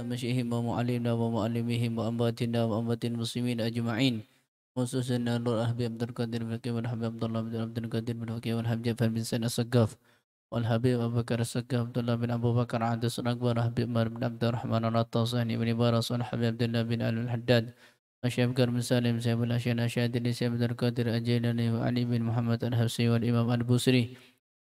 مشيهم ومعلمنا ومعلمهم وأمواتنا وأموات المسلمين أجمعين خصوصا نور أحبي عبد القادر الفقيه والحبيب عبد الله بن عبد القادر بن الفقيه والحبيب جعفر بن سعد السقاف والحبيب أبو بكر السقاف عبد الله بن أبو بكر عادس الأكبر حبيب عمر بن عبد الرحمن الطاساني بن بارس والحبيب عبد الله بن آل الحداد الشيخ بكر بن سالم سيف الأشياء الأشادري سيف عبد القادر الجيلاني وعلي بن محمد الحفصي والإمام البوصري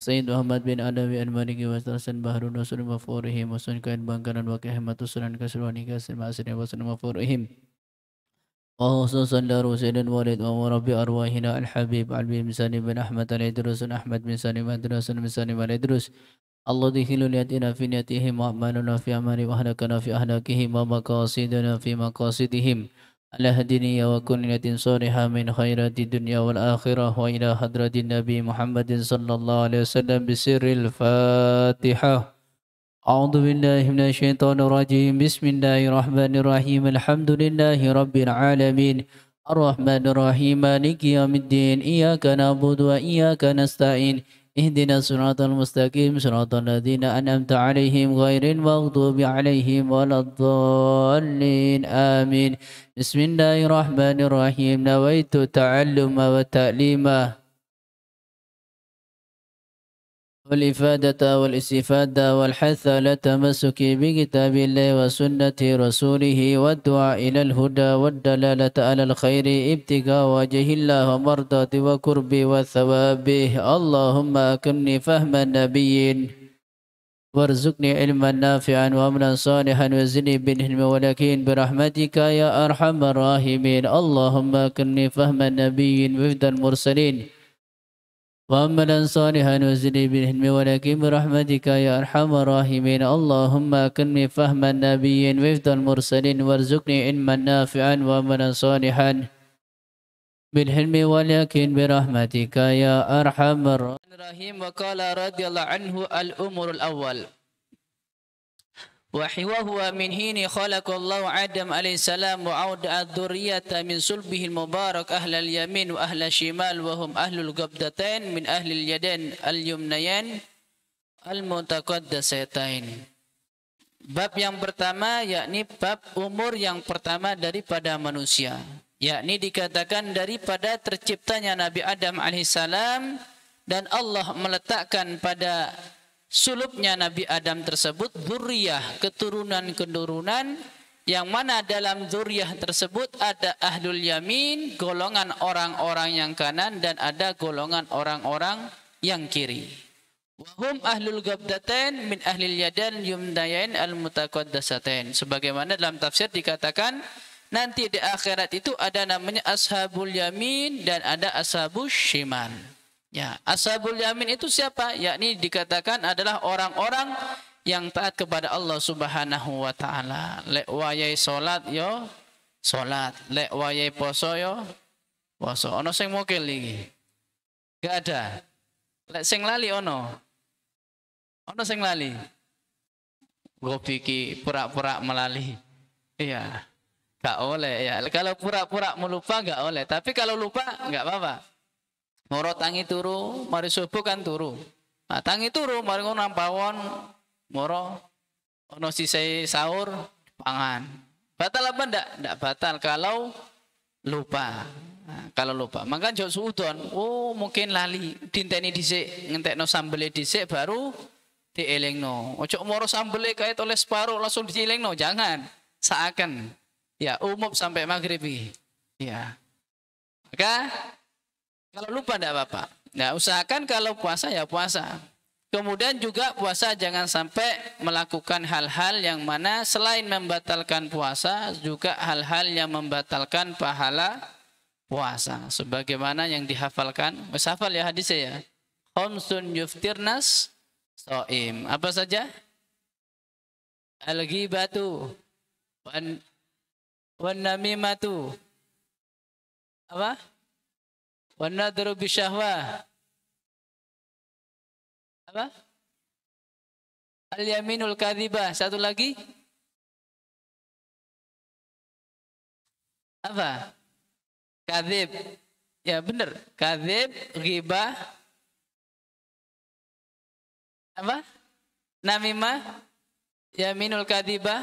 سيد محمد بن علوي المالكي وسلسل بحر الرسول مفورهم وسن كائن بangkalan وكهمة سنن كسرواني كسر مأسر وسن مفورهم وخصوصا لرسول الوالد ومربي أرواحنا الحبيب علي بن سالم بن أحمد الإدروس أحمد بن سالم الإدروس بن سالم الإدروس الله دخل نياتنا في نياتهم وأعمالنا في أعمالهم وأهلكنا في أهلاكهم ومقاصدنا في مقاصدهم على هديني وكل نية صالحة من خيرات الدنيا والآخرة وإلى حضرة النبي محمد صلى الله عليه وسلم بسر الفاتحة. أعوذ بالله من الشيطان الرجيم. بسم الله الرحمن الرحيم. الحمد لله رب العالمين الرحمن الرحيم مالك يوم الدين إياك نعبد وإياك نستعين اهدنا الصراط المستقيم صراط الذين أنعمت عليهم غير المغضوب عليهم ولا الضالين آمين. بسم الله الرحمن الرحيم. نويت التعلم والتعليم والإفادة والاستفادة والحث على التمسك بكتاب الله وسنة رسوله والدعاء إلى الهدى والدلالة على الخير ابتغاء وجه الله ومرضاته وقرب وثوابه. اللهم أكرمني فهم النبيين وارزقني علما نافعا وعملا صالحا وزدني بالعلم واليقين برحمتك يا أرحم الراحمين. اللهم أكرمني فهم النبيين وفد المرسلين وعملا صالحا وزدني بالعلم واليقين برحمتك يا أرحم الراحمين. اللهم أكرمني فهم النبيين وفد المرسلين وارزقني علما نافعا وعملا صالحا بالحلم واليقين برحمتك يا أرحم الراحمين. وقال رضي الله عنه الأمر الأول وهو من حين خلق الله آدم عليه السلام وأودع الذرية من صلبه المبارك أهل اليمين وأهل الشمال وهم أهل القبضتين من أهل اليدين اليمنيين المتقدستين. Bab yang pertama yakni bab umur yang pertama daripada manusia, yakni dikatakan daripada terciptanya Nabi Adam alaihissalam dan Allah meletakkan pada sulubnya Nabi Adam tersebut dzurriyah, keturunan-keturunan yang mana dalam dzurriyah tersebut ada ahlul yamin, golongan orang-orang yang kanan, dan ada golongan orang-orang yang kiri. Wahum ahlul gabdatain min ahlil yadan yumdayain al mutaqaddasatain. Sebagaimana dalam tafsir dikatakan nanti di akhirat itu ada namanya ashabul yamin dan ada ashabus shimal. Ya, ashabul yamin itu siapa? Yakni dikatakan adalah orang-orang yang taat kepada Allah Subhanahu wa taala. Lek wayai salat yo salat, lek wayai poso yo poso. Ono sing mokil iki? Enggak ada. Lek sing lali ono. Ono sing lali. Gue pikir pura-pura melali. Iya. Enggak oleh ya. Kalau pura-pura melupa enggak oleh, tapi kalau lupa enggak apa-apa. Moro tangi turu, mari subuh kan turu. Nah, tangi turu, mari ngono pawon, moro ono sisai sahur, pangan. Batal apa ndak? Ndak batal kalau lupa. Nah, kalau lupa, maka jauh suudon. Oh, mungkin lali, dinteni dhisik, ngentekno sambele dhisik baru dielingno. Ojo moro sambele kait oleh separuh langsung dielingno, jangan. Seakan ya umum sampai maghrib iki. Ya. Maka kalau lupa tidak apa-apa. Nah, usahakan kalau puasa ya puasa. Kemudian juga puasa jangan sampai melakukan hal-hal yang mana selain membatalkan puasa, juga hal-hal yang membatalkan pahala puasa. Sebagaimana yang dihafalkan. Wes hafal ya hadisnya ya. Khamsun yuftirnas so'im. Apa saja? Al-ghibatu. Wan namimatu. Apa? Wanadru bisyahwah. Apa? Al-yaminul kadhibah. Satu lagi. Apa? Kadhib. Ya benar. Kadhib, ghibah. Apa? Namimah. Yaminul kadhibah.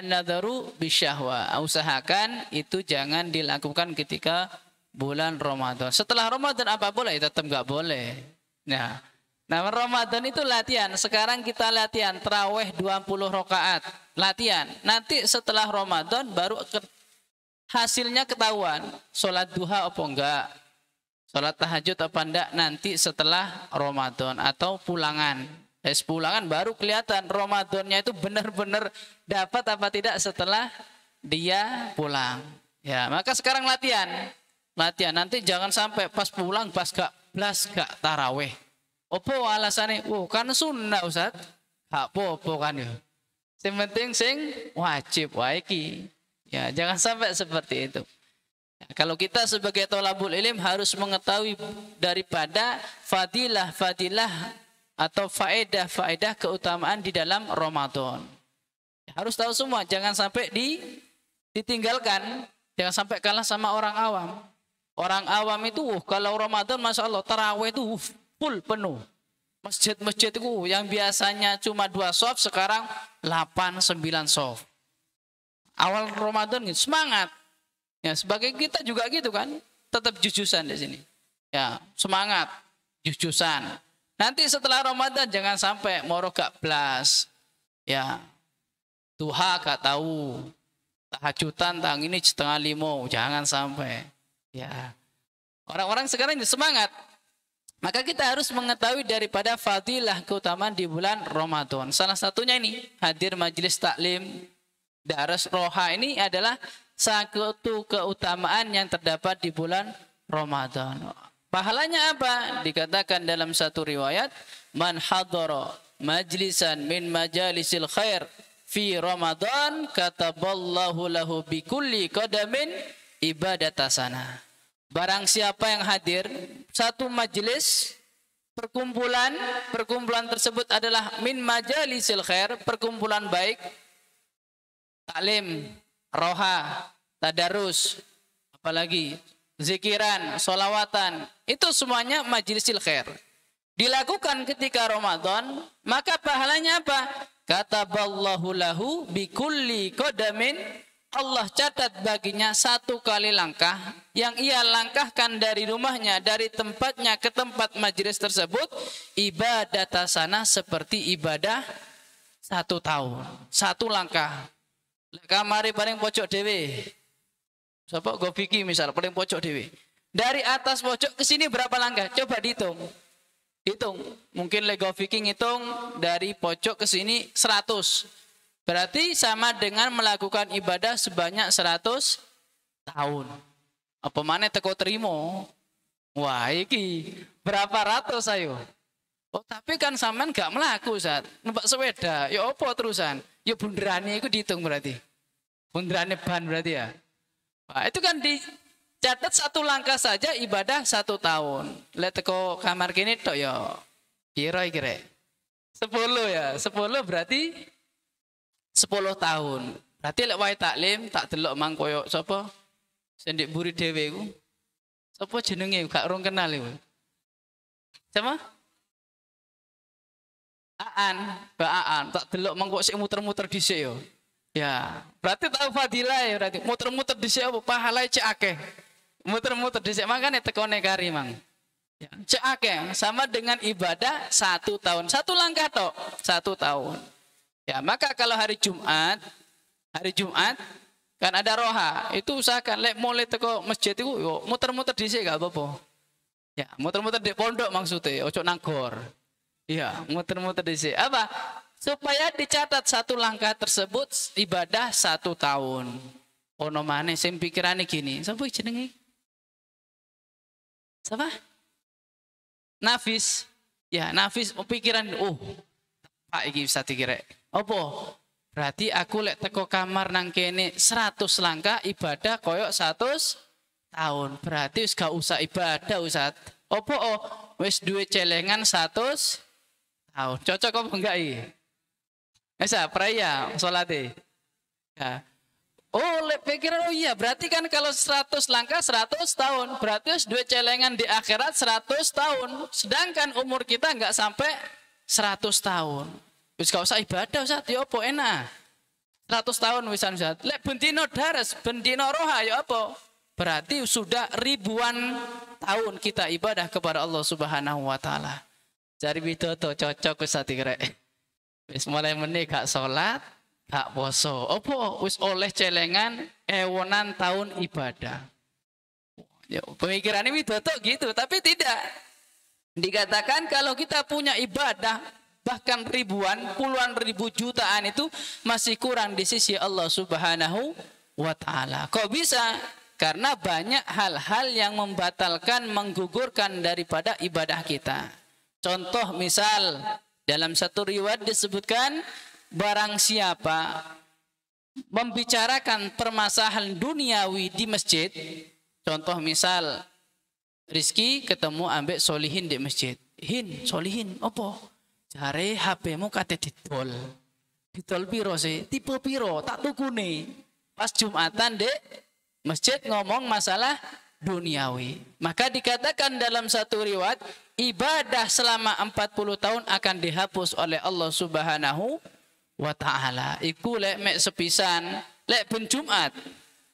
an-nadharu bisyahwa. Usahakan itu jangan dilakukan ketika bulan Ramadan. Setelah Ramadan apa boleh? Tetap nggak boleh. Nah, Ramadan itu latihan. Sekarang kita latihan tarawih 20 rakaat. Latihan. Nanti setelah Ramadan baru hasilnya ketahuan. Sholat duha apa enggak? Sholat tahajud apa enggak? Nanti setelah Ramadan atau pulangan. Pulangan baru kelihatan Ramadannya itu benar-benar dapat apa tidak setelah dia pulang. Ya, maka sekarang latihan. Latihan. Nanti jangan sampai pas pulang pas gak tarawih. Opo alasannya? Kan sunnah Ustaz. Gak apa-apa kan ya. Yang penting sing wajib waiki. Ya, jangan sampai seperti itu. Ya, kalau kita sebagai thalabul ilm harus mengetahui daripada fadilah atau faedah keutamaan di dalam Ramadan. Ya, harus tahu semua, jangan sampai ditinggalkan, jangan sampai kalah sama orang awam. Orang awam itu kalau Ramadan Masya Allah tarawih itu full penuh. Masjid-masjid itu yang biasanya cuma 2 shaf sekarang 8-9 shaf. Awal Ramadan gitu, semangat. Ya, sebagai kita juga gitu kan, tetap jujusan di sini. Ya, semangat, jujusan. Nanti setelah Ramadan jangan sampai moro gak blas. Ya, duha gak tahu. Tahajudan tang ini 4:30, jangan sampai. Ya, orang-orang sekarang semangat. Maka kita harus mengetahui daripada fadilah keutamaan di bulan Ramadan. Salah satunya ini, hadir majelis taklim Darus Roha ini adalah satu keutamaan yang terdapat di bulan Ramadan. Pahalanya apa? Dikatakan dalam satu riwayat, man hadara majlisan min majalisil khair fi Ramadan kataballahu lahu bikulli qadamin ibadatasana. Barang siapa yang hadir satu majelis perkumpulan tersebut adalah min majalisil khair, perkumpulan baik, taklim, roha, tadarus, apalagi zikiran, solawatan, itu semuanya majlisil khair. Dilakukan ketika Ramadan, maka pahalanya apa? Kataballahu lahu bikulli qadamin, Allah catat baginya 1 kali langkah yang ia langkahkan dari rumahnya, dari tempatnya ke tempat majelis tersebut, ibadatasana seperti ibadah 1 tahun. 1 langkah. Kamari paling pojok dewe. Sapa go Vicky misal paling pojok dewe. Dari atas pojok ke sini berapa langkah? Coba dihitung. Hitung. Mungkin Lego Vicky ngitung dari pojok ke sini 100. Berarti sama dengan melakukan ibadah sebanyak 100 tahun. Apa mana teko terima? Wah, iki berapa ratus ayo? Oh, tapi kan sampean gak melaku, Ustaz. Numpak sepeda, ya apa terusan? Ya bunderane iku dihitung berarti. Bunderane ban berarti ya. Nah, itu kan dicatat 1 langkah saja ibadah 1 tahun. Lihat teko kamar kini tok ya. Kira-kira 10 ya. 10 berarti 10 tahun. Berarti lek wae taklim tak delok mang koyo sapa? Sendek buri dhewe iku. Sapa jenenge gak rong kenal iku. Sama? Mbak Aan, tak delok mang kok sik muter-muter dhisik yo. Ya, berarti tahu fadilah ya berarti. Muter-muter dhisik apa pahalae cek akeh. Muter-muter dhisik makane tekone kari mang. Ya, cek akeh sama dengan ibadah 1 tahun. 1 langkah tok, 1 tahun. Ya, maka kalau hari Jumat kan ada roha, itu usahakan lek mulai teko masjid itu yo muter-muter dhisik gak apa-apa. Ya, muter-muter di pondok maksudnya, ojo nanggor. Iya, muter-muter dhisik. Apa? Supaya dicatat 1 langkah tersebut ibadah 1 tahun. Ono maneh sing pikirane gini, sapa jenenge? Siapa? Nafis. Ya, Nafis pikiran, Pak iki bisa dikira. Apa? Berarti aku lek teko kamar nang kene 100 langkah ibadah koyok 100 tahun. Berarti wis gak usah ibadah Ustaz. Apa wis duwe celengan 100 tahun. Cocok apa enggak iki? Esa praya salate. Ya. Lek pikiran iya berarti kan kalau 100 langkah 100 tahun. Berarti wis duwe celengan di akhirat 100 tahun. Sedangkan umur kita enggak sampai 100 tahun. Wis gak usah ibadah Ustaz, ya apa enak. 100 tahun wisan zat. Lek bendino dares, bendino roha ya apa? Berarti sudah ribuan tahun kita ibadah kepada Allah Subhanahu wa taala. Cari widodo cocok wis ati krek. Wis mulai meneh gak salat, gak poso. Apa wis oleh celengan ewonan tahun ibadah. Ya, pemikirannya widodo gitu, tapi tidak. Dikatakan kalau kita punya ibadah bahkan ribuan, puluhan ribu jutaan itu masih kurang di sisi Allah Subhanahu wa taala. Kok bisa? Karena banyak hal-hal yang membatalkan, menggugurkan daripada ibadah kita. Contoh misal dalam satu riwayat disebutkan barang siapa membicarakan permasalahan duniawi di masjid, contoh misal Rizki ketemu ambek solihin di masjid. Hin, solihin, opo? Jare HP-mu kate didol. Didol piro sih? Tipe piro? Tak tukune. Pas Jumatan dek masjid ngomong masalah duniawi. Maka dikatakan dalam satu riwayat ibadah selama 40 tahun akan dihapus oleh Allah Subhanahu wa taala. Iku lek mek sepisan, lek ben Jumat,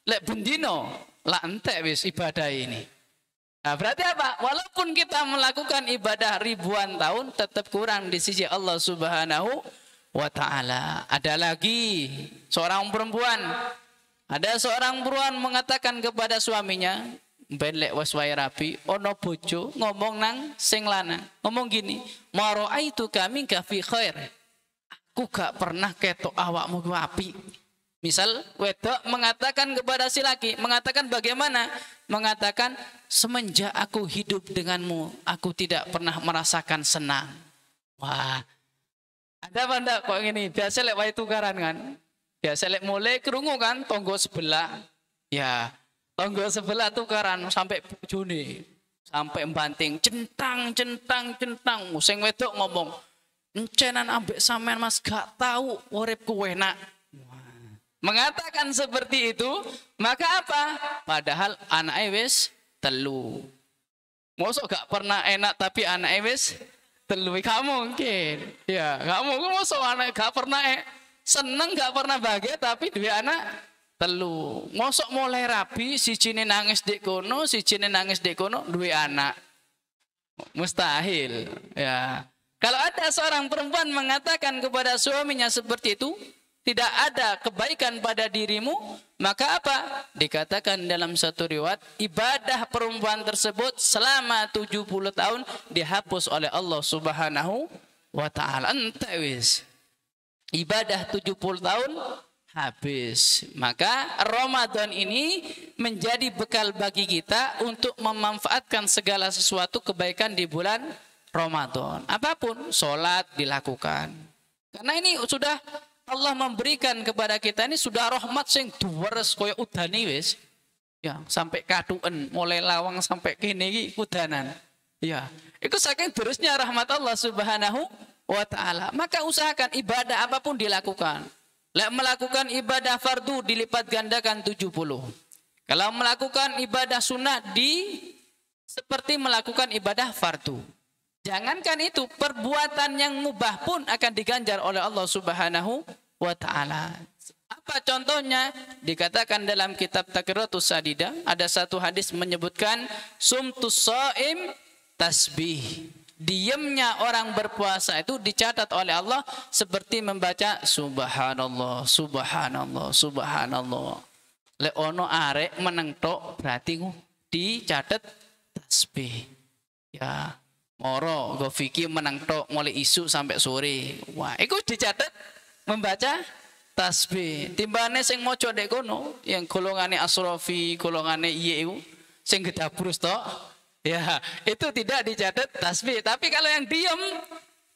lek ben dino, lah entek wis ibadah ini. Nah, berarti apa? Walaupun kita melakukan ibadah ribuan tahun tetap kurang di sisi Allah Subhanahu wa taala. Ada lagi seorang perempuan. Ada seorang perempuan mengatakan kepada suaminya, "Ben lek wis wae rapi, ono bojo ngomong nang sing lanang. Ngomong gini, "Ma raaitu kami ka fi khair." Aku gak pernah ketok awakmu ku apik. Misal wedok mengatakan kepada si laki, mengatakan bagaimana? Mengatakan semenjak aku hidup denganmu, aku tidak pernah merasakan senang. Wah, ada apa enggak kok ini? Biasa lek wae tukaran kan? Biasa lek mulai kerungu kan, tonggo sebelah. Ya, tonggo sebelah tukaran sampai Juni, sampai banting, centang. Sing wedok ngomong, encenan ambek sampean Mas gak tahu uripku enak. Mengatakan seperti itu, maka apa? Padahal anak wis telu. Mosok gak pernah enak tapi anak wis telu, gak mungkin. Ya, gak mungkin mosok anak gak pernah seneng, gak pernah bahagia tapi dua anak telu. Mosok mulai rapi, sijine nangis dek kono, sijine nangis dek kono, dua anak. Mustahil. Ya. Kalau ada seorang perempuan mengatakan kepada suaminya seperti itu, tidak ada kebaikan pada dirimu, maka apa? Dikatakan dalam satu riwayat, ibadah perempuan tersebut selama 70 tahun dihapus oleh Allah Subhanahu wa taala. Ente wis. Ibadah 70 tahun habis. Maka Ramadan ini menjadi bekal bagi kita untuk memanfaatkan segala sesuatu kebaikan di bulan Ramadan. Apapun, sholat dilakukan. Karena ini sudah Allah memberikan kepada kita ini sudah rahmat sing duweres koyo udane wis. Ya, sampai kaduen, mulai lawang sampai kene iki udanan. Ya, itu saking terusnya rahmat Allah Subhanahu wa taala. Maka usahakan ibadah apapun dilakukan. Lek melakukan ibadah fardu dilipat gandakan 70. Kalau melakukan ibadah sunnah seperti melakukan ibadah fardu. Jangankan itu, perbuatan yang mubah pun akan diganjar oleh Allah Subhanahu wa ta'ala. Apa contohnya? Dikatakan dalam kitab Taqriratus Sadida, ada satu hadis menyebutkan sumtus shaim tasbih. Diamnya orang berpuasa itu dicatat oleh Allah seperti membaca subhanallah, subhanallah, subhanallah. Lek ono arek meneng tok berarti dicatat tasbih. Ya. Moro, go fikir menang tok mulai isu sampai sore. Wah, itu dicatat membaca tasbih. Timbane sing maca dek kono, yang golongane asrofi, golongane iye itu, sing gedabrus tok. Ya, itu tidak dicatat tasbih. Tapi kalau yang diam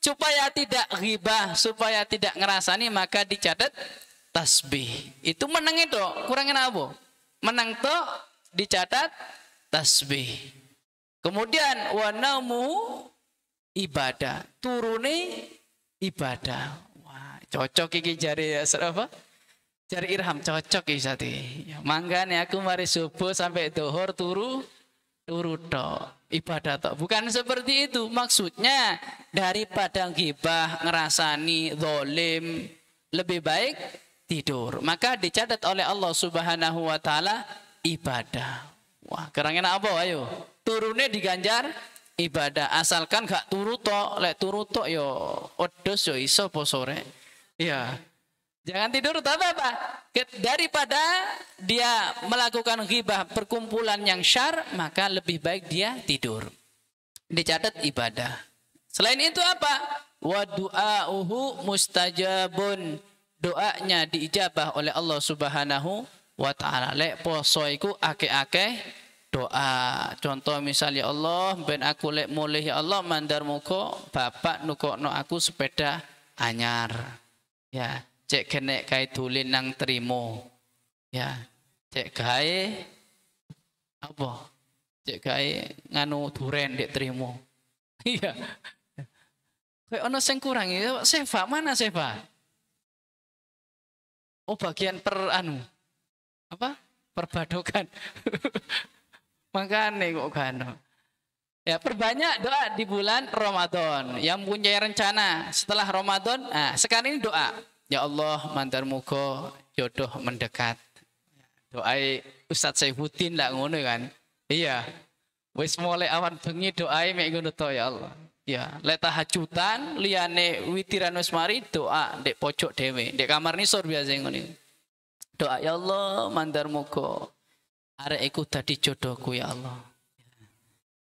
supaya tidak ghibah, supaya tidak ngerasani, maka dicatat tasbih. Itu menang itu, kurangin apa? Menang tok dicatat tasbih. Kemudian wanamu ibadah, turune ibadah. Wah, cocok iki jari apa? Jari Irham cocok iki sate. Ya, manggane aku mari subuh sampai zuhur turu tok. Ibadah tok. Bukan seperti itu. Maksudnya daripada ghibah, ngerasani, zalim, lebih baik tidur. Maka dicatat oleh Allah Subhanahu wa taala ibadah. Wah, kerangen apa ayo? Turune diganjar ibadah, asalkan gak turu tok, lek turu tok yo odos yo iso po sore. Iya. Jangan tidur apa? Daripada dia melakukan ghibah perkumpulan yang syar, maka lebih baik dia tidur. Dicatat ibadah. Selain itu apa? Wa du'auhu mustajabun. Doanya diijabah oleh Allah Subhanahu wa taala. Lek poso iku akeh-akeh doa. Contoh misalnya Allah, ben aku lek mulih ya Allah mandar muga bapak nukokno aku sepeda anyar. Ya, cek kenek kae dulin nang trimo. Ya, cek gawe apa? Cek gawe nganu duren dek trimo. Iya. Kayak ono sing kurang ya, Seva mana Seva? Oh, bagian apa? Perbadokan. Makanya kok gano. Ya, perbanyak doa di bulan Ramadan. Yang punya rencana setelah Ramadan, nah sekarang ini doa. Ya Allah, mantar muga jodoh mendekat. Doai Ustadz Saifuddin lah ngono kan. Iya. Wis mulai awan bengi doai mek ngono to ya Allah. Ya, lek tahajudan liyane witiran wis mari doa ndek pojok dhewe, ndek kamar nisor biasa ngono. Doa ya Allah, mantar muga arek iku dadi jodohku ya Allah.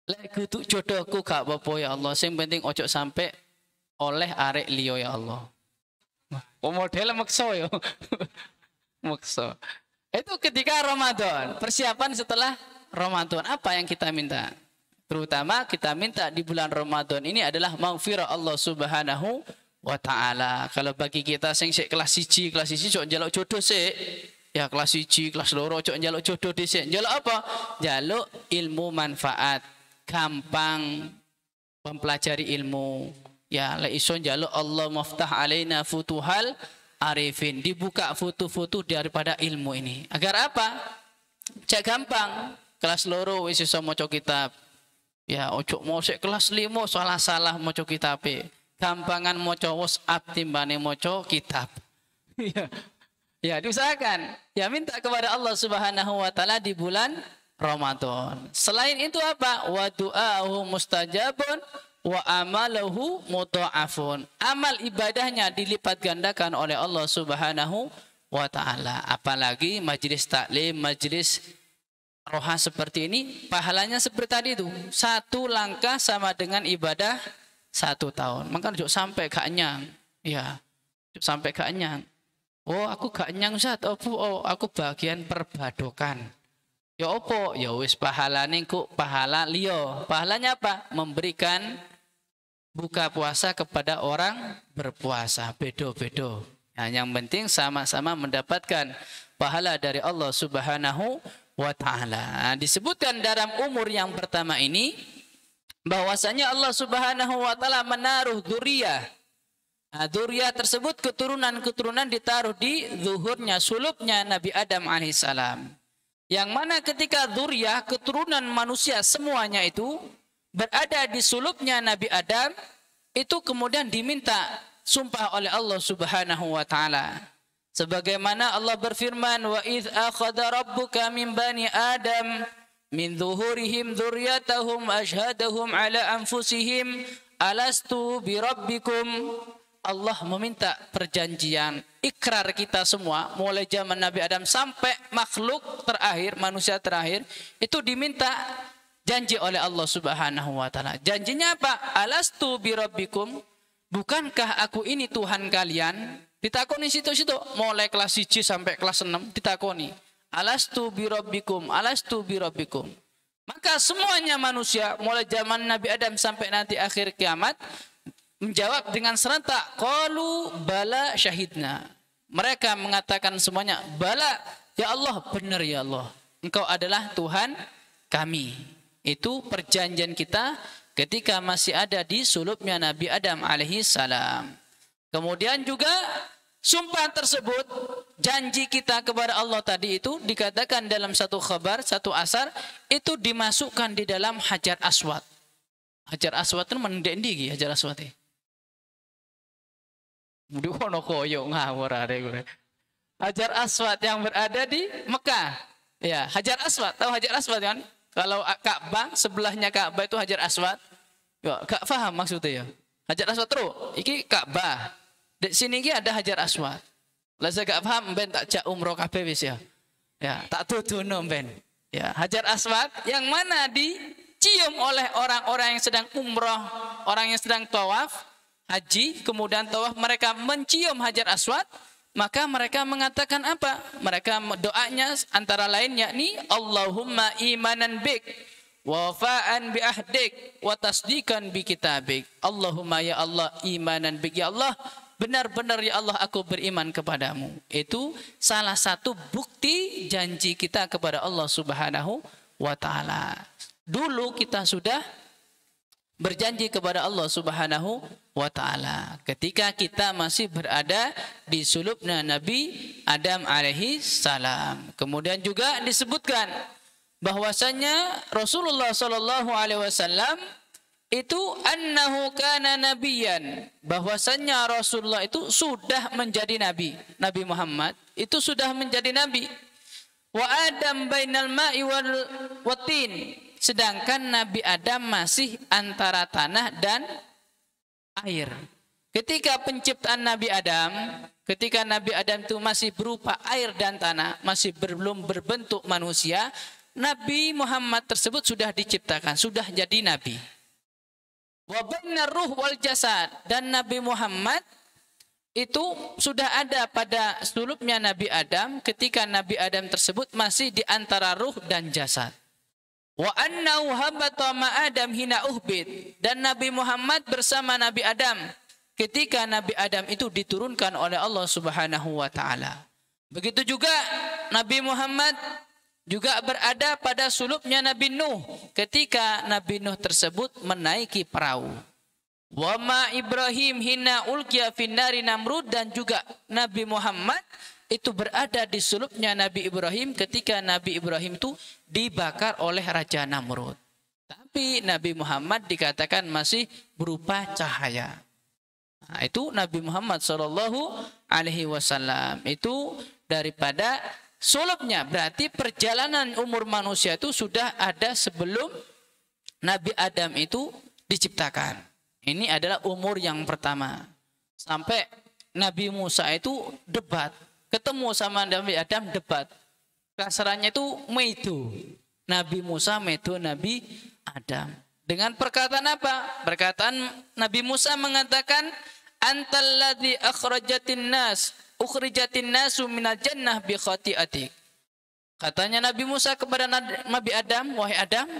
Lek kudu jodohku gak apa-apa ya Allah, sing penting ojo sampai oleh arek liya ya Allah. Kok model makso ya. Makso. Itu ketika Ramadan, persiapan setelah Ramadan apa yang kita minta? Terutama kita minta di bulan Ramadan ini adalah maghfirah Allah Subhanahu wa taala. Kalau bagi kita sing sik kelas 1 cok njaluk jodoh sik. Ya kelas 1, kelas 2 cok njaluk jodoh dhisik. Njaluk apa? Njaluk ilmu manfaat. Gampang mempelajari ilmu. Ya lek iso njaluk Allah maftah alaina futuhal arifin. Dibuka foto-foto daripada ilmu ini. Agar apa? Cek gampang. Kelas 2 wis iso maca kitab. Ya ojo mau sik kelas 5 salah-salah maca kitabe. Gampangan maca WhatsApp timbane maca kitab. Ya. Ya diusahakan. Ya minta kepada Allah Subhanahu wa taala di bulan Ramadan. Selain itu apa? Wa du'ahu mustajabun wa amaluhu mudha'afun. Amal ibadahnya dilipat gandakan oleh Allah Subhanahu wa taala. Apalagi majelis taklim, majelis roha seperti ini, pahalanya seperti tadi itu. 1 langkah sama dengan ibadah 1 tahun. Maka jok sampai gak nyang. Ya, jok sampai gak nyang. Oh, aku gak nyang Ustaz. Oh, aku bagian perbadokan. Ya opo? Ya wis pahalane kok pahala liyo. Pahalanya apa? Memberikan buka puasa kepada orang berpuasa. Bedo-bedo. Nah, yang penting sama-sama mendapatkan pahala dari Allah Subhanahu wa ta'ala. Disebutkan dalam umur yang pertama ini bahwasanya Allah Subhanahu wa ta'ala menaruh dzurriyyah. Nah, dzurriyyah tersebut keturunan-keturunan ditaruh di zuhurnya, sulubnya Nabi Adam alaihissalam. Yang mana ketika dzurriyyah keturunan manusia semuanya itu berada di sulubnya Nabi Adam, itu kemudian diminta sumpah oleh Allah Subhanahu wa ta'ala. Sebagaimana Allah berfirman, wa idz akhadha rabbuka min bani Adam min zuhurihim dzurriyyatahum ashhadahum ala anfusihim alastu bi rabbikum. Allah meminta perjanjian, ikrar kita semua mulai zaman Nabi Adam sampai makhluk terakhir, manusia terakhir, itu diminta janji oleh Allah Subhanahu wa taala. Janjinya apa? Alastu bi rabbikum. Bukankah aku ini Tuhan kalian? Ditakoni situ-situ mulai kelas 1 sampai kelas 6 ditakoni. Alastu bi rabbikum, alastu bi rabbikum. Maka semuanya manusia mulai zaman Nabi Adam sampai nanti akhir kiamat menjawab dengan serentak, qalu bala syahidna. Mereka mengatakan semuanya, bala ya Allah, benar ya Allah. Engkau adalah Tuhan kami. Itu perjanjian kita ketika masih ada di sulubnya Nabi Adam alaihi salam. Kemudian juga sumpah tersebut, janji kita kepada Allah tadi itu dikatakan dalam satu khabar, satu asar, itu dimasukkan di dalam Hajar Aswad. Hajar Aswad itu mendendi Hajar Aswad. Mudah kono koyo ngawur are gue. Hajar Aswad yang berada di Mekah. Ya, Hajar Aswad, tahu Hajar Aswad kan? Kalau Ka'bah, sebelahnya Ka'bah itu Hajar Aswad. Ya, gak paham maksudnya ya. Hajar Aswad terus, iki Ka'bah. Di sini iki ada Hajar Aswad. Lah saya gak paham ben tak jak umroh kabeh wis ya. Ya, tak tuduno ben. Ya, Hajar Aswad yang mana dicium oleh orang-orang yang sedang umroh, orang yang sedang tawaf, haji, kemudian tawaf, mereka mencium Hajar Aswad. Maka mereka mengatakan apa? Mereka doanya antara lain yakni Allahumma imanan bik, wafa'an bi ahdik, wa tasdiqan bi kitabik. Allahumma ya Allah imanan bik, ya Allah benar-benar ya Allah aku beriman kepadamu. Itu salah satu bukti janji kita kepada Allah Subhanahu wa taala. Dulu kita sudah berjanji kepada Allah Subhanahu wa taala ketika kita masih berada di sulubnya Nabi Adam alaihi salam. Kemudian juga disebutkan bahwasanya Rasulullah sallallahu alaihi wasallam itu annahu kana nabiyan, bahwasanya Rasulullah itu sudah menjadi nabi. Nabi Muhammad itu sudah menjadi nabi. Wa Adam bainal ma'i wal watin, sedangkan Nabi Adam masih antara tanah dan air. Ketika penciptaan Nabi Adam, ketika Nabi Adam itu masih berupa air dan tanah, masih belum berbentuk manusia, Nabi Muhammad tersebut sudah diciptakan, sudah jadi Nabi. Wa bainar ruh wal jasad, dan Nabi Muhammad itu sudah ada pada sulubnya Nabi Adam ketika Nabi Adam tersebut masih di antara ruh dan jasad. Wa annahu habata ma Adam hina uhbit, dan Nabi Muhammad bersama Nabi Adam ketika Nabi Adam itu diturunkan oleh Allah Subhanahu wa taala. Begitu juga Nabi Muhammad juga berada pada sulubnya Nabi Nuh ketika Nabi Nuh tersebut menaiki perahu. Wa ma Ibrahim hina ulqiya finnari Namrud, dan juga Nabi Muhammad itu berada di sulubnya Nabi Ibrahim ketika Nabi Ibrahim itu dibakar oleh Raja Namrud. Tapi Nabi Muhammad dikatakan masih berupa cahaya. Nah, itu Nabi Muhammad sallallahu alaihi wasallam itu daripada sulubnya. Berarti perjalanan umur manusia itu sudah ada sebelum Nabi Adam itu diciptakan. Ini adalah umur yang pertama. Sampai Nabi Musa itu debat. Ketemu sama Nabi Adam debat. Kasarannya itu medu. Nabi Musa medu Nabi Adam. Dengan perkataan apa? Perkataan Nabi Musa mengatakan, antal ladzi ukhrijatin nasu minal jannah bi khati'atik. Katanya Nabi Musa kepada Nabi Adam, wahai Adam,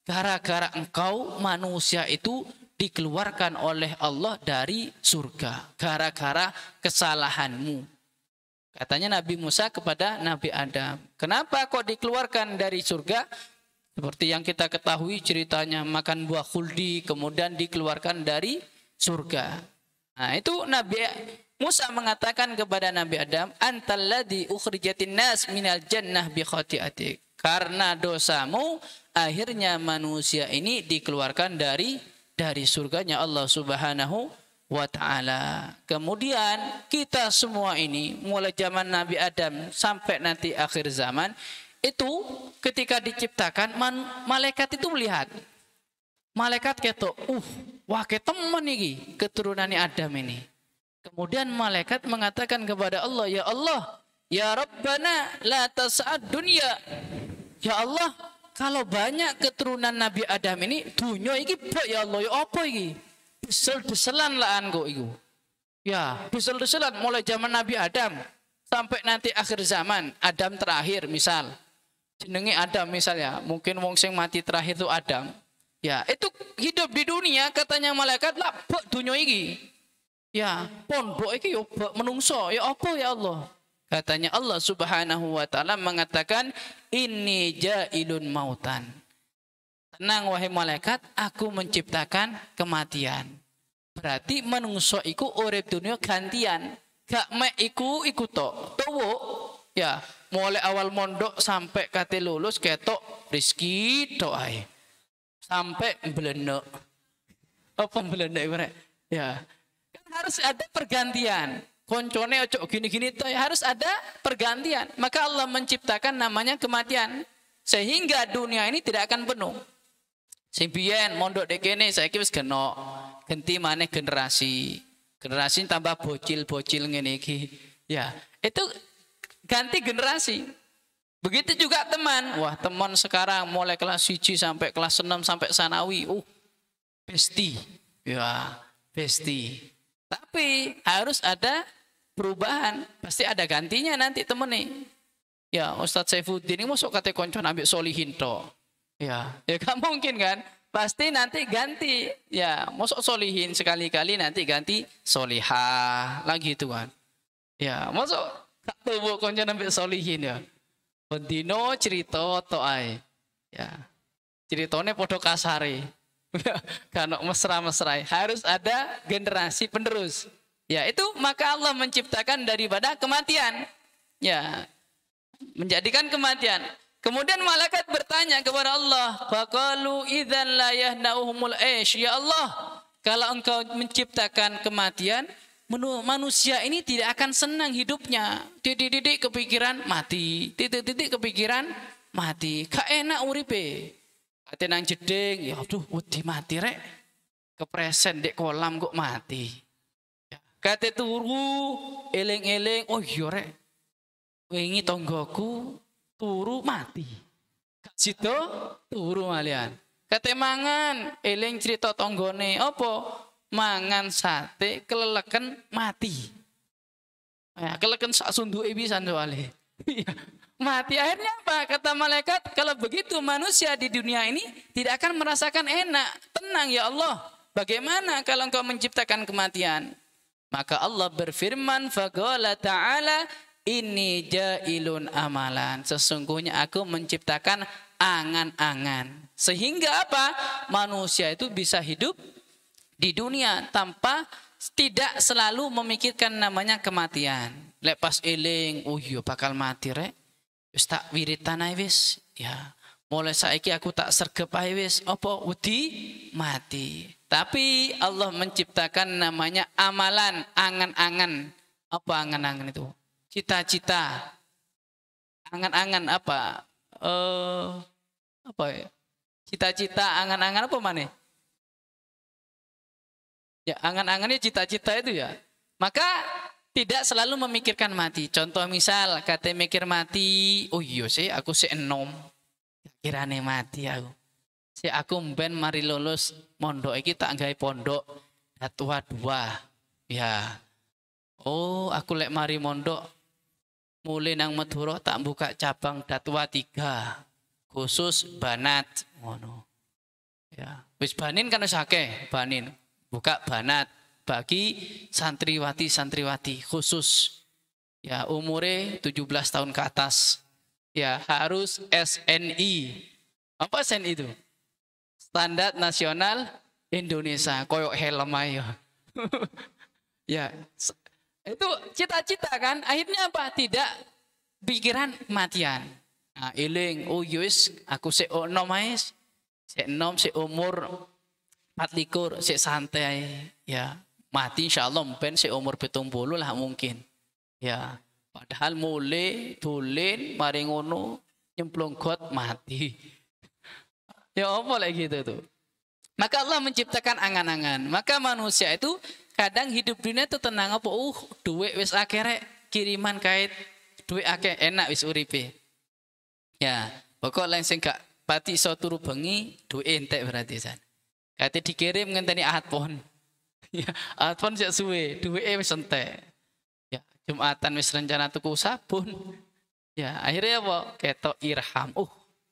gara-gara engkau manusia itu dikeluarkan oleh Allah dari surga. Gara-gara kesalahanmu. Katanya Nabi Musa kepada Nabi Adam, kenapa kok dikeluarkan dari surga? Seperti yang kita ketahui ceritanya makan buah khuldi kemudian dikeluarkan dari surga. Nah, itu Nabi Musa mengatakan kepada Nabi Adam, antal ladzi ukhrijatin nas minal jannah bi khati'atik. Karena dosamu akhirnya manusia ini dikeluarkan dari surganya Allah Subhanahu wa ta'ala. Kemudian kita semua ini mulai zaman Nabi Adam sampai nanti akhir zaman itu ketika diciptakan malaikat itu melihat. Malaikat ketok, wah ketemen iki keturunan Adam ini. Kemudian malaikat mengatakan kepada Allah, ya Allah, ya Rabbana la tas'ad dunya. Ya Allah, kalau banyak keturunan Nabi Adam ini dunia iki ya Allah, ya apa iki? Desel-deselan lah anggo iku. Ya, desel-deselan mulai zaman Nabi Adam sampai nanti akhir zaman, Adam terakhir misal. Jenenge Adam misalnya, mungkin wong sing mati terakhir itu Adam. Ya, itu hidup di dunia katanya malaikat lah bok dunia iki. Ya, pondok iki yo bok menungso, ya apa ya Allah? Katanya Allah Subhanahu wa taala mengatakan, inni jailun mautan. Tenang wahai malaikat, aku menciptakan kematian. Berarti menungso iku urip dunia gantian. Gak mek iku tok. Tuwo ya, mulai awal mondok sampai kate lulus ketok rezeki tok ae. Sampai belendok. Apa belendok iku rek? Ya. Kan harus ada pergantian. koncone ojo gini-gini toh, harus ada pergantian. Maka Allah menciptakan namanya kematian sehingga dunia ini tidak akan penuh. Sing biyen mondok dek kene saiki wis genok. Ganti maneh generasi. Generasi tambah bocil-bocil ngene iki. Ya, itu ganti generasi. Begitu juga teman. Wah, teman sekarang mulai kelas 1 sampai kelas 6 sampai sanawi. Bestie. Ya, bestie. Tapi harus ada perubahan. Pasti ada gantinya nanti temen nih. Ya, Ustadz Saifuddin ini masuk kata konco ambil solihin toh. Ya gak mungkin kan? Pasti nanti ganti. Ya, masuk solihin sekali-kali nanti ganti solihah lagi itu kan. Ya, masuk gak tubuh konco ambil solihin ya. Bendino cerita to ai. Ya. Ceritanya podo kasare. Kanok mesra-mesrai. Harus ada generasi penerus. Ya, itu maka Allah menciptakan daripada kematian. Ya. Menjadikan kematian. Kemudian malaikat bertanya kepada Allah, faqalu idzan la yahnauhumul aish. Ya Allah, kalau engkau menciptakan kematian, manusia ini tidak akan senang hidupnya. Titik-titik kepikiran mati, titik-titik kepikiran mati. Gak enak uripe. Kate nang jeding, ya aduh wedi mati rek. Kepresen dek kolam kok mati. Kate turu, eling-eling, oh iya rek. Wingi tonggoku turu mati. Kak situ turu malian. Kate mangan, eling cerita tonggone apa? Mangan sate keleleken mati. Ya, keleleken sak sunduke pisan soalé. Mati akhirnya apa? Kata malaikat, kalau begitu manusia di dunia ini tidak akan merasakan enak, tenang ya Allah. Bagaimana kalau engkau menciptakan kematian? Maka Allah berfirman, faqala ta'ala ini jailun amalan. Sesungguhnya aku menciptakan angan-angan. Sehingga apa? Manusia itu bisa hidup di dunia tanpa tidak selalu memikirkan namanya kematian. Lek pas eling, oh iya bakal mati rek. Wis tak wiritan ae wis. Ya, mulai saiki aku tak sergep ae wis. Apa wedi mati. Tapi Allah menciptakan namanya amalan, angan-angan. Apa angan-angan itu? Cita-cita, angan-angan apa? Apa ya? Cita-cita, angan-angan apa mana? Ya, angan-angannya cita-cita itu ya. Maka tidak selalu memikirkan mati. Contoh misal, kata mikir mati, oh iya sih, aku sih enom, kirane mati aku. Si aku mben mari lulus mondok iki tak gawe pondok tua dua, ya. Oh, aku lek mari mondok mulai nang Madura tak buka cabang Datua 3 khusus banat ngono. Ya, wis banin kan wis akeh, banin. Buka banat bagi santriwati khusus. Ya, umure 17 tahun ke atas. Ya, harus SNI. Apa SNI itu? Standar Nasional Indonesia, koyok helm ayo. Ya, itu cita-cita kan, akhirnya apa? Tidak pikiran kematian. Nah, eling, oh yes, aku sik enom ae. Sik enom, sik umur 24, sik santai. Ya, mati insyaallah mben sik umur 70 lah mungkin. Ya, padahal mulai dolen mari ngono nyemplung got mati. Ya apa lagi gitu tuh. Maka Allah menciptakan angan-angan. Maka manusia itu kadang hidup dunia itu tenang apa? Duit wis akeh rek, kiriman kait duit akeh enak wis uripe. Ya, pokok lain sing gak pati iso turu bengi, duit entek berarti san. Kate dikirim ngenteni ahad pon. Ya, ahad pon sik suwe, duwike wis entek. Ya, Jumatan wis rencana tuku sabun. Ya, akhirnya apa? Ketok irham.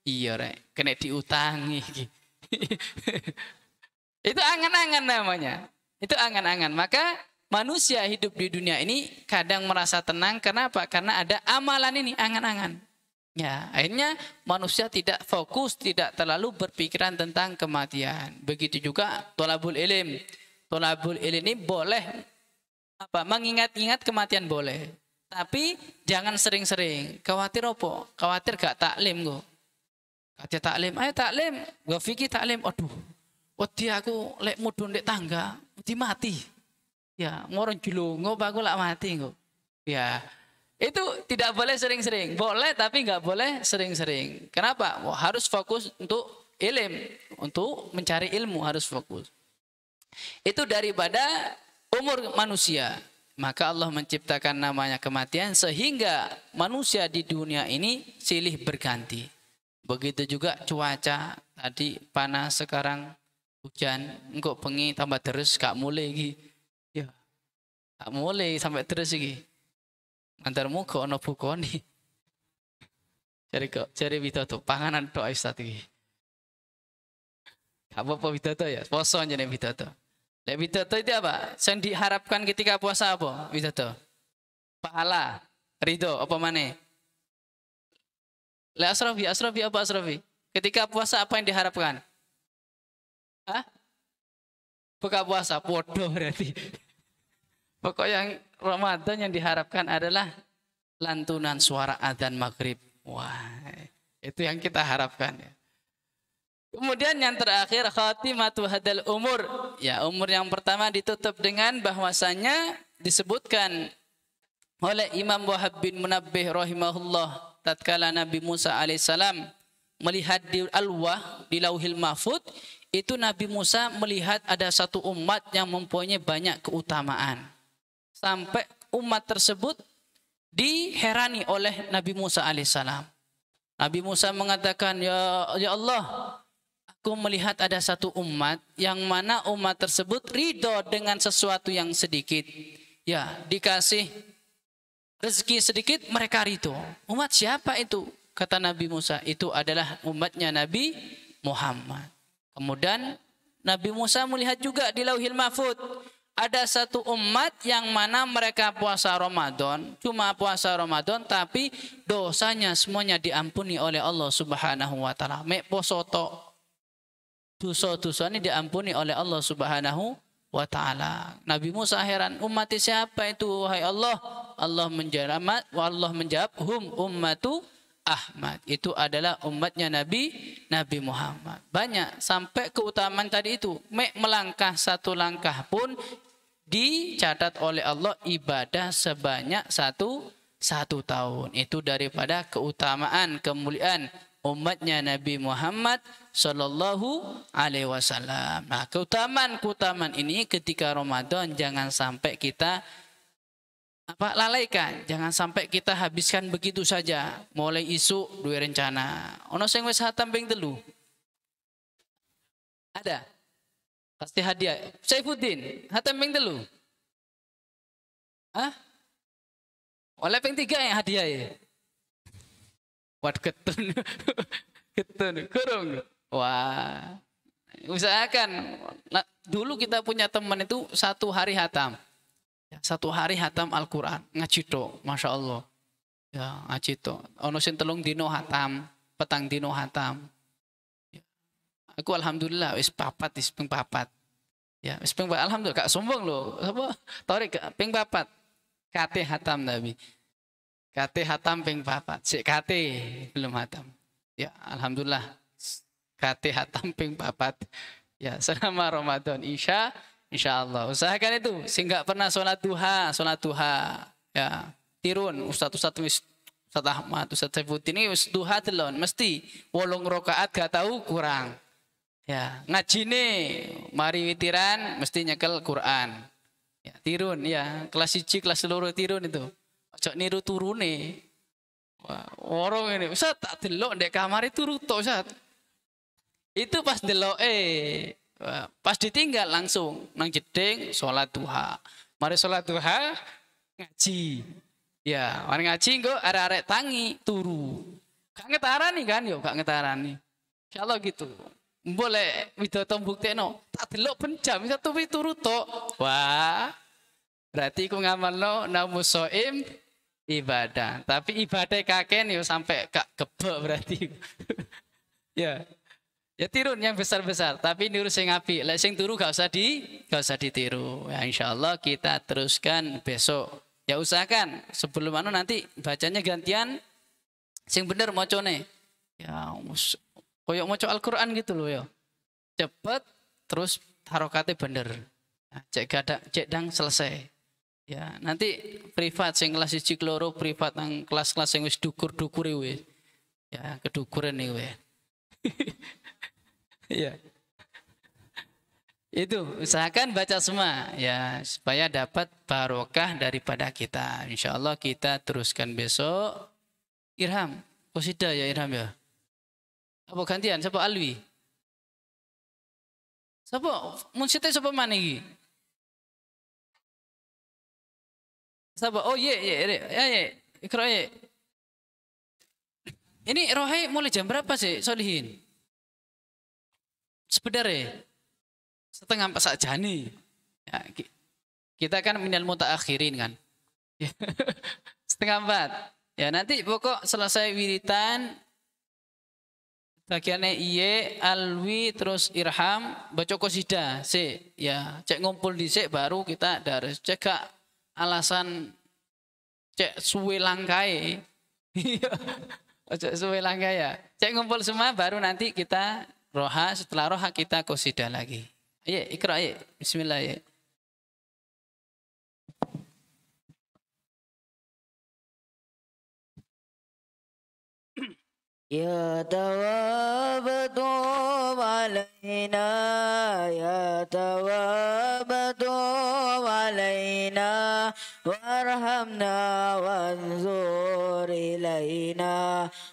Iya rek, kena diutangi iki. Itu angan-angan namanya. Itu angan-angan. Maka manusia hidup di dunia ini kadang merasa tenang. Kenapa? Karena ada amalan ini, angan-angan. Ya, akhirnya manusia tidak fokus, tidak terlalu berpikiran tentang kematian. Begitu juga thalabul ilm. Thalabul ilm ini boleh mengingat-ingat kematian boleh. Tapi jangan sering-sering. Khawatir apa? Khawatir gak taklim kok. Kata taklim, ayo taklim. Gak fikir taklim. Aduh. Wedi aku lek mudun dek tangga, wedi mati. Ya, ngorong julungo aku lak mati kok. Ya. Itu tidak boleh sering-sering. Boleh tapi nggak boleh sering-sering. Kenapa? Wah, harus fokus untuk untuk mencari ilmu harus fokus. Itu daripada umur manusia. Maka Allah menciptakan namanya kematian sehingga manusia di dunia ini silih berganti. Begitu juga cuaca, tadi panas sekarang hujan, engkau pengi tambah terus gak mulai lagi. Ya. Gak mulai sampai terus lagi. Antarmu kok ono bukoni. Cari bitoto panganan tok Ustaz iki. Gak apa-apa bitoto ya, poso aja nih bitoto. Lek bitoto itu apa? Yang diharapkan ketika puasa apa? Bitoto. Pahala, ridho, apa maneh? Lek Asrafi apa Asrafi? Ketika puasa apa yang diharapkan? Hah? Buka puasa, bodoh berarti. Pokoknya yang Ramadan yang diharapkan adalah lantunan suara adzan maghrib. Wah, itu yang kita harapkan ya. Kemudian yang terakhir khatimatu hadal umur. Ya, umur yang pertama ditutup dengan bahwasanya disebutkan oleh Imam Wahab bin Munabbih rahimahullah tatkala Nabi Musa alaihissalam melihat di Alwah di Lauhil Mahfud, itu Nabi Musa melihat ada satu umat yang mempunyai banyak keutamaan. Sampai umat tersebut diherani oleh Nabi Musa alaihissalam. Nabi Musa mengatakan, ya Allah, aku melihat ada satu umat yang mana umat tersebut ridho dengan sesuatu yang sedikit. Ya, dikasih rezeki sedikit mereka ridho. Umat siapa itu? Kata Nabi Musa, itu adalah umatnya Nabi Muhammad. Kemudian Nabi Musa melihat juga di Lauhil Mahfud ada satu umat yang mana mereka puasa Ramadan, cuma puasa Ramadan tapi dosanya semuanya diampuni oleh Allah Subhanahu wa taala. Mek poso tok. Dosa-dosa ini diampuni oleh Allah Subhanahu wa taala. Nabi Musa heran, umat siapa itu hai Allah? Allah menjawab hum ummatu Ahmad. Itu adalah umatnya Nabi Muhammad. Banyak sampai keutamaan tadi itu. Melangkah satu langkah pun dicatat oleh Allah ibadah sebanyak satu tahun. Itu daripada keutamaan, kemuliaan umatnya Nabi Muhammad Sallallahu Alaihi Wasallam. Nah, keutamaan ini ketika Ramadan jangan sampai kita lalaikan, jangan sampai kita habiskan begitu saja. Mulai isu dua rencana. Ono sing wis hatam ping 3. Ada. Pasti hadiah. Saifuddin, hatam ping 3. Hah? Oleh ping 3 yang hadiah ya. Wat ketun. Ketun, kurung. Wah. Usahakan. Dulu kita punya teman itu 1 hari hatam. 1 hari hatam Al-Quran. Ngaji tok, Masya Allah. Ya, ngaji tok. Ono sing 3 dino hatam, petang dino hatam. Ya. Aku alhamdulillah wis 4, wis ping 4. Ya, wis ping 4. Alhamdulillah, gak sombong loh. Apa? Tarik ping 4. Kate hatam Nabi. Kate hatam ping 4. Sik kate belum hatam. Ya, alhamdulillah. Kate hatam ping 4. Ya, selama Ramadan Insya Allah. Usahakan itu. Sehingga pernah sholat duha. Ya, tirun. Ustaz Ahmad, Ustaz Saifuddin ini duha telon. Mesti 8 rakaat gak tahu kurang. Ya, ngaji nih. Mari witiran mesti nyekel Quran. Ya, tirun ya. Kelas 1, kelas 2 tirun itu. Ojo niru turune. Wah, orang ini. Ustaz tak delok ndek kamar turu tok Ustaz. Itu pas delok pas ditinggal langsung nang jeding sholat duha. Mari sholat duha ngaji. Ya, mari ngaji kok arek-arek tangi turu. Gak ngetarani kan yo, gak ngetarani. Insyaallah gitu. Boleh widodo mbuktekno, tak delok ben jam satu turu tok. Wah. Berarti ku ngamalno namus shaim ibadah. Tapi ibadah kaken yo sampai gak gebek berarti. Ya. Ya tirun yang besar-besar, tapi niru sing apik. Lek sing turu gak usah ditiru. Ya insyaallah kita teruskan besok. Ya usahakan sebelum nanti bacanya gantian sing bener macane. Ya koyok maca Al-Qur'an gitu loh ya. Cepet terus harokatnya bener. Nah, cek dang selesai. Ya, nanti privat sing kelas 1 kloro privat nang kelas-kelas sing wis dukur-dukure wis. Ya, kedukuran nih wis. Iya. Itu usahakan baca semua ya supaya dapat barokah daripada kita. Insya Allah kita teruskan besok. Irham, qasidah ya Irham ya. Apa gantian? Siapa Alwi? Siapa? Munsite siapa mana iki? Siapa? Oh ye ye. Ikra ye. Ini rohai mulai jam berapa sih Solihin? Sebenarnya setengah 4 saja nih. Ya, kita kan minal mutaakhirin kan. Setengah 4. Ya nanti pokok selesai wiritan bagiannya iye, alwi, terus irham, baca qasidah sih. Ya cek ngumpul dhisik baru kita daris. Cek gak alasan cek suwe langkai. Cek suwe langkai ya. Cek ngumpul semua baru nanti kita roha, setelah roha kita qasidah lagi. Ayo ikra ayo. Bismillah ya. يا تواب توب علينا يا تواب توب علينا وارحمنا وانظر إلينا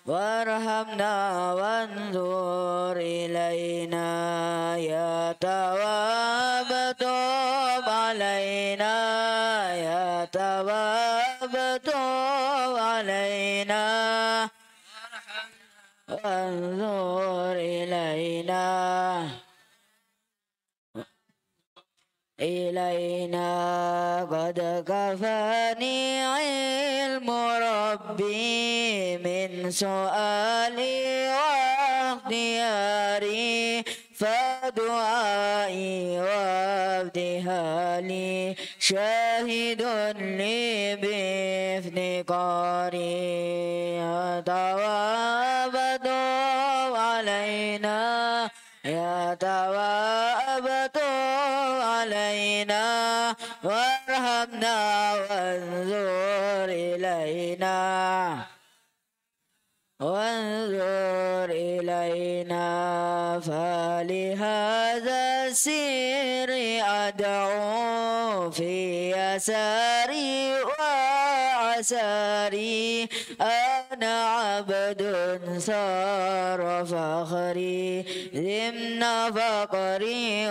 وارحمنا وانظر إلينا يا تواب توب علينا يا تواب توب علينا وانظر إلينا قد كفاني علم ربي من سؤالي واختياري فدعائي وابتهالي شاهد لي بافتقاري تواب توب علينا يا تواب توب علينا وارحمنا وانظر إلينا وانظر إلينا فلهذا السر أدعو في يساري وعساري أنا عبد صار فخري ضمن فقري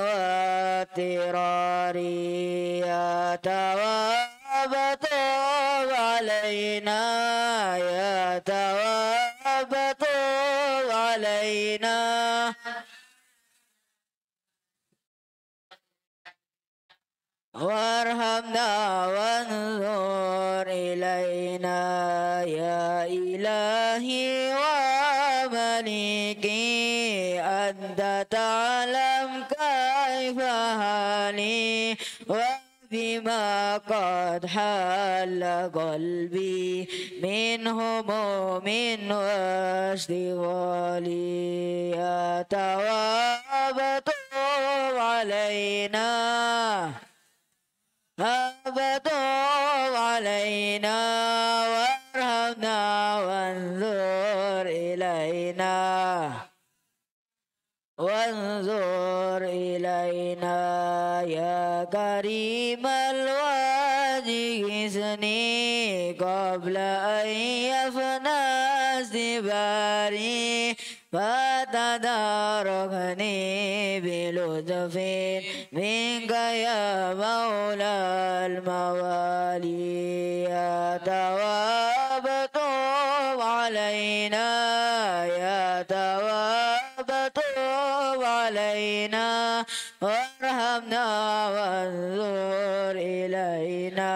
واضطراري يا تواب توب علينا يا تواب توب علينا وارحمنا وانظر إلينا يا إلهي ومليكي أنت تعلم كيف حالي وبما قد حل قلبي من هموم واشتغالي يا تواب توب علينا توب علينا وارحمنا وانظر إلينا وانظر إلينا يا كريم الوجه سني قبل أن يفنى استباري فتداركني بلطف منك يا مولى الموالي يا تواب توب علينا يا تواب توب علينا وارحمنا وانظر إلينا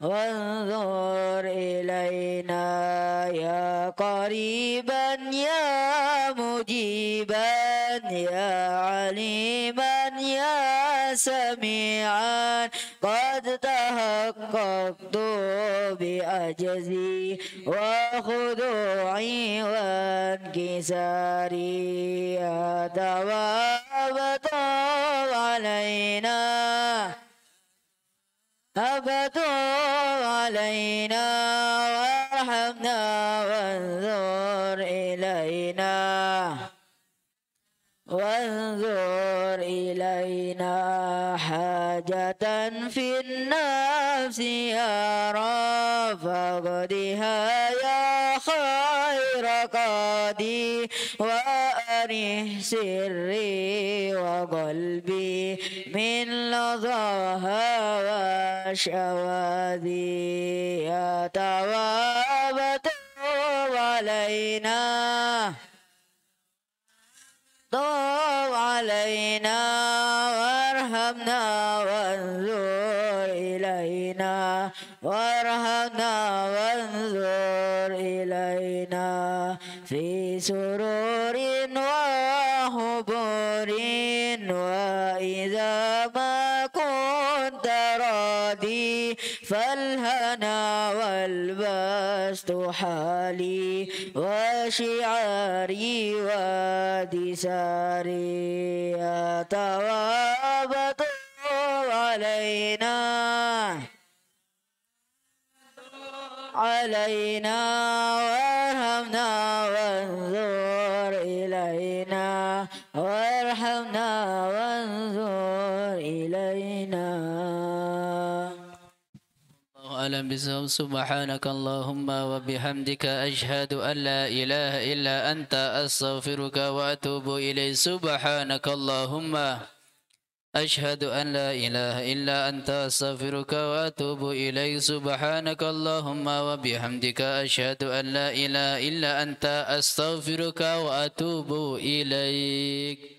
وانظر إلينا يا قريبا يا مجيبا يا عليما يا سميعا قد تحققت بأجزي وخضوعي وانكساري يا تواب توب علينا وارحمنا وانظر إلينا وانظر إلينا حاجة في النفس يا رب فاقضها يا خير قاضي وأرح سري وقلبي من لظاها وشواذي يا تواب توب علينا طب علينا وارحمنا وانظر إلينا وارحمنا وانظر إلينا في سرور وحبور وإذا ما كنت راضي فالهنا والبسط حالي وشعاري ودساري يا تواب طب علينا وارحمنا وانظر إلينا وارحمنا وانظر إلينا. أعلم بالصواب. سبحانك اللهم وبحمدك أشهد أن لا إله إلا أنت أستغفرك وأتوب إليك. سبحانك اللهم أشهد أن لا إله إلا أنت أستغفرك وأتوب إليك. سبحانك اللهم وبحمدك أشهد أن لا إله إلا أنت أستغفرك وأتوب إليك.